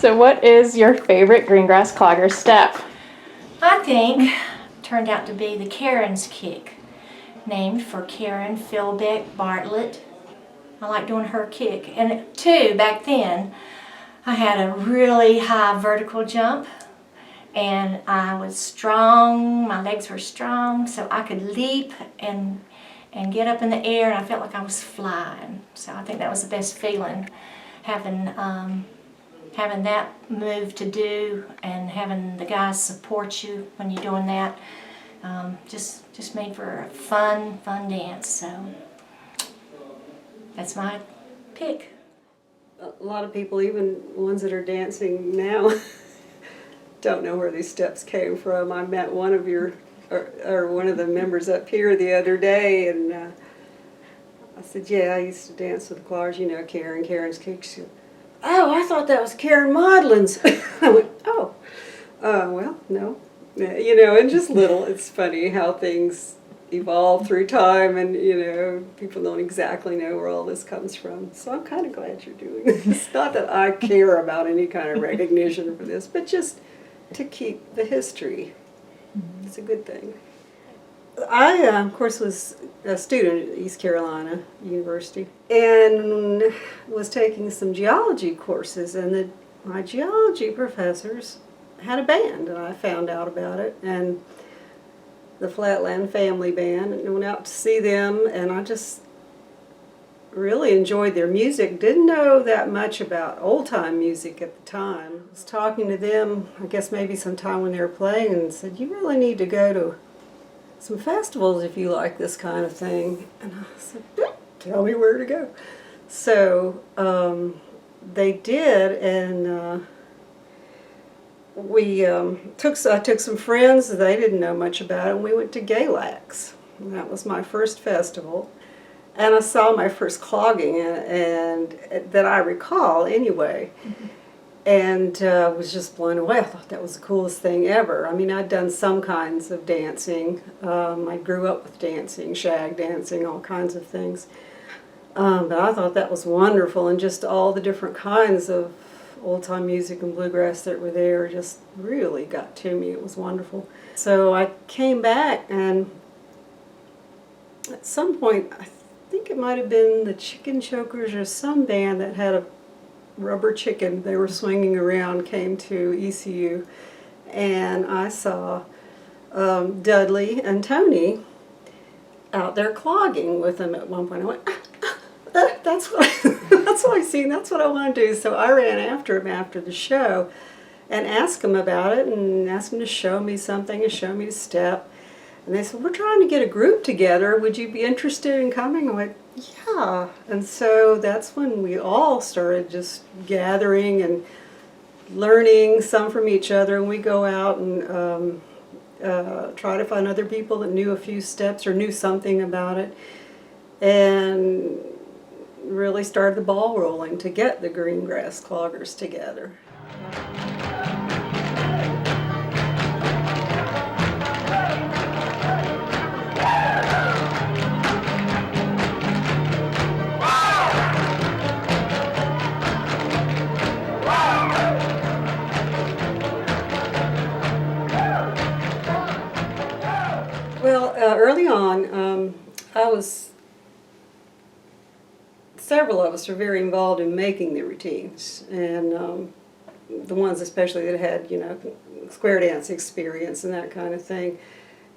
So what is your favorite Green Grass Clogger step? I think turned out to be the Karen's kick, named for Karen Philbeck Bartlett. I like doing her kick. And too, back then, I had a really high vertical jump, and I was strong, my legs were strong, so I could leap and get up in the air, and I felt like I was flying. So I think that was the best feeling, having that move to do and having the guys support you when you're doing that. Just made for a fun dance. So that's my pick. A lot of people, even ones that are dancing now, don't know where these steps came from. I met one of your, or one of the members up here the other day, and I said, yeah, I used to dance with the Cloggers, you know, Karen's kick. She said, oh, I thought that was Karen Maudlin's. I went, oh, well, no. You know, and just little, it's funny how things evolve through time, and, you know, people don't exactly know where all this comes from. So I'm kind of glad you're doing this. Not that I care about any kind of recognition for this, but just to keep the history. It's a good thing. I, of course, was a student at East Carolina University and was taking some geology courses, and my geology professors had a band, and I found out about it, and the Flatland Family Band, and went out to see them, and I just really enjoyed their music. Didn't know that much about old-time music at the time. I was talking to them, I guess maybe sometime when they were playing, and said, you really need to go to some festivals if you like this kind of thing. And I said, tell me where to go. So they did, and I took some friends, they didn't know much about it, and we went to Galax. And that was my first festival. And I saw my first clogging, and that I recall anyway. And was just blown away. I thought that was the coolest thing ever. I mean, I'd done some kinds of dancing. I grew up with dancing, shag dancing, all kinds of things. But I thought that was wonderful, and just all the different kinds of old-time music and bluegrass that were there just really got to me. It was wonderful. So I came back, and at some point, I think it might have been the Chicken Chokers or some band that had a rubber chicken they were swinging around, came to ECU, and I saw Dudley and Tony out there clogging with them at one point. I went, that's what I've seen, that's what I want to do. So I ran after him after the show and asked him about it, and asked him to show me something and show me the step. And they said, we're trying to get a group together. Would you be interested in coming? I went, yeah. And so that's when we all started just gathering and learning some from each other. And we go out and try to find other people that knew a few steps or knew something about it. And really started the ball rolling to get the Green Grass Cloggers together. Well, early on, several of us were very involved in making the routines, and the ones especially that had, you know, square dance experience and that kind of thing.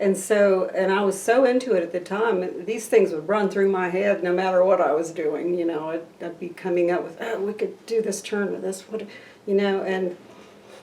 And I was so into it at the time, these things would run through my head no matter what I was doing, you know. I'd be coming up with, oh, we could do this turn with this, what, you know, and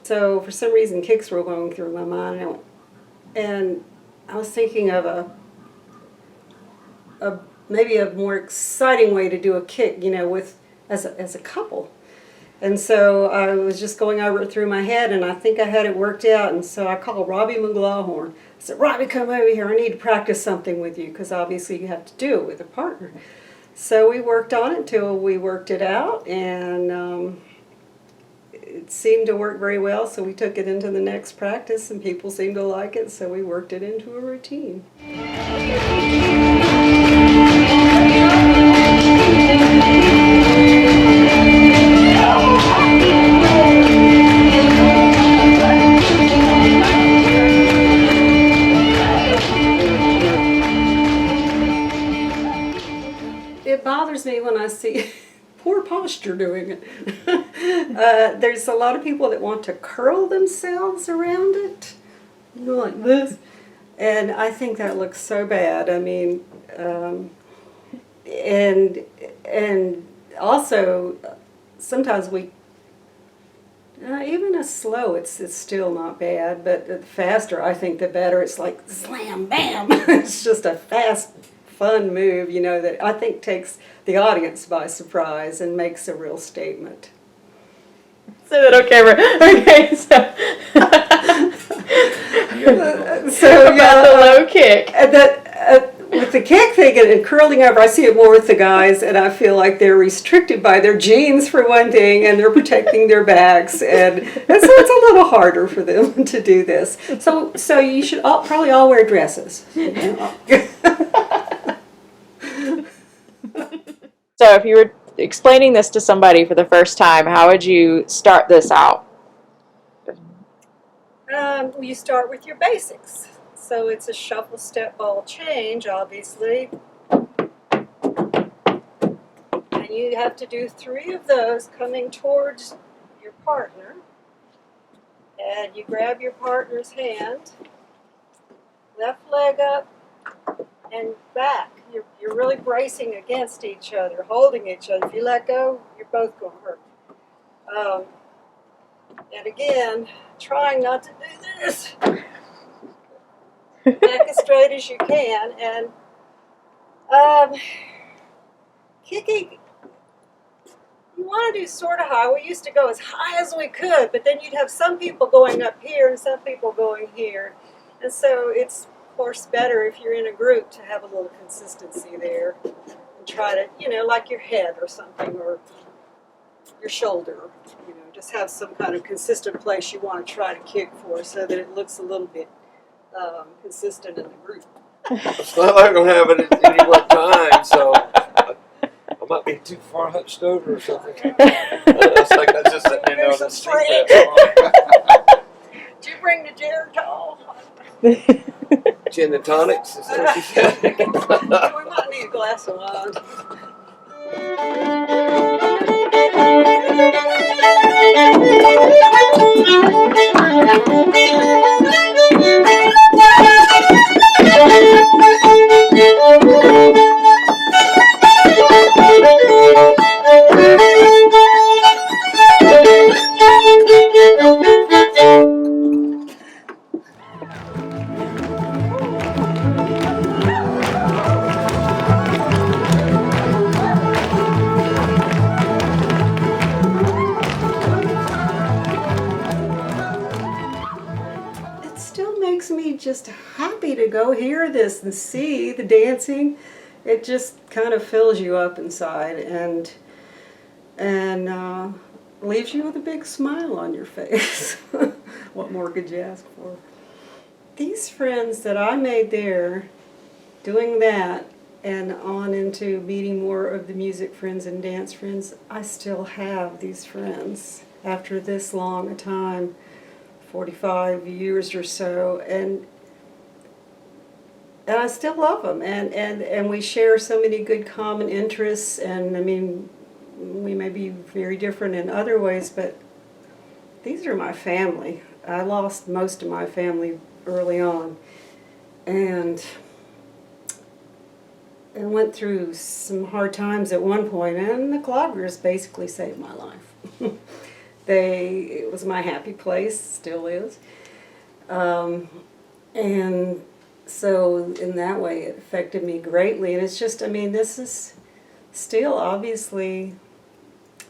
so for some reason kicks were going through my mind, and I was thinking of maybe a more exciting way to do a kick, you know, with as a couple. And so I was just going over it through my head, and I think I had it worked out. And so I called Robbie McLawhorn. I said, Robbie, come over here. I need to practice something with you, because obviously you have to do it with a partner. So we worked on it until we worked it out, and it seemed to work very well. So we took it into the next practice, and people seemed to like it, so we worked it into a routine. It bothers me when I see poor posture doing it. There's a lot of people that want to curl themselves around it, you know, like this, and I think that looks so bad. I mean, and also sometimes we even a slow, it's still not bad, but the faster I think the better. It's like slam bam. It's just a fast, fun move, you know, that I think takes the audience by surprise and makes a real statement. Say that on camera. Okay, so yeah, the low kick. With the kick thing and curling over, I see it more with the guys, and I feel like they're restricted by their jeans for one thing, and they're protecting their backs, and so it's a little harder for them to do this. So you should probably all wear dresses. You know? So if you were explaining this to somebody for the first time, how would you start this out? You start with your basics. So it's a shuffle, step, ball, change, obviously. And you have to do 3 of those coming towards your partner. And you grab your partner's hand, left leg up, and back. You're really bracing against each other, holding each other. If you let go, you're both going to hurt. And again, trying not to do this. Neck as straight as you can. And kicking, you want to do sort of high. We used to go as high as we could, but then you'd have some people going up here and some people going here. And so it's, of course, better if you're in a group to have a little consistency there and try to, you know, like your head or something, or your shoulder, you know, just have some kind of consistent place you want to try to kick for so that it looks a little bit consistent in the group. It's not like I don't have it at any one time, so I might be too far hunched over or something. It's like I just sitting there on the street. Did you bring the Geritol? Gin and tonics? Is that what you said? We might need a glass of wine. It still makes me just happy to go hear this and see the dancing. It just kind of fills you up inside and leaves you with a big smile on your face. What more could you ask for? These friends that I made there, doing that, and on into meeting more of the music friends and dance friends, I still have these friends after this long a time, 45 years or so, and I still love them, and we share so many good common interests, and I mean, we may be very different in other ways, but these are my family. I lost most of my family early on, and went through some hard times at one point, and the Cloggers basically saved my life. It was my happy place, still is. And so in that way it affected me greatly. And it's just, I mean, this is still obviously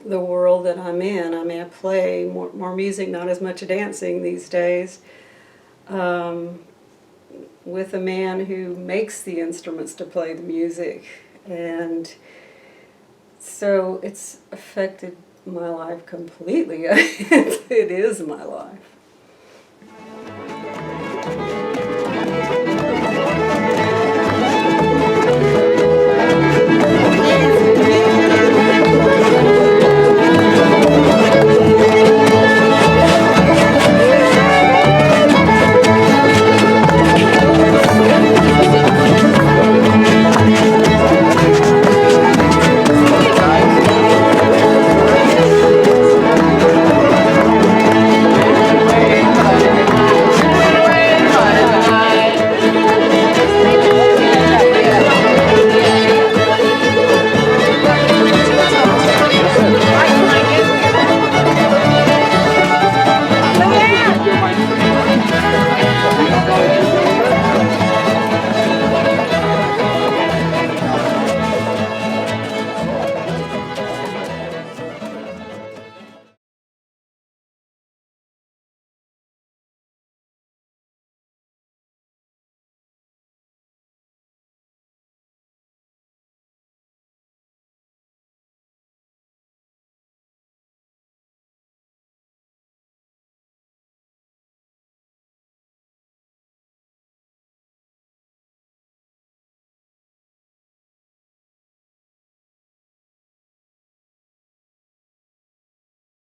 the world that I'm in. I mean, I play more music, not as much dancing these days, with a man who makes the instruments to play the music. And so it's affected my life completely. It is my life.